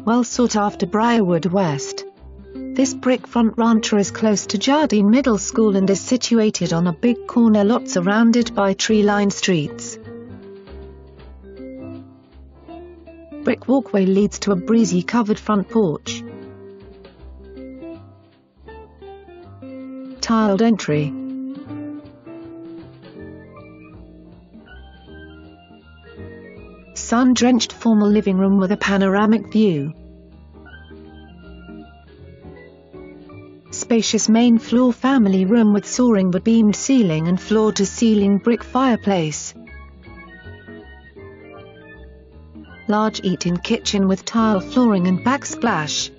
Well sought after Briarwood West. This brick front rancher is close to Jardine Middle School and is situated on a big corner lot surrounded by tree-lined streets. Brick walkway leads to a breezy covered front porch. Tiled entry. Sun-drenched formal living room with a panoramic view. Spacious main floor family room with soaring wood beamed ceiling and floor-to-ceiling brick fireplace. Large eat-in kitchen with tile flooring and backsplash.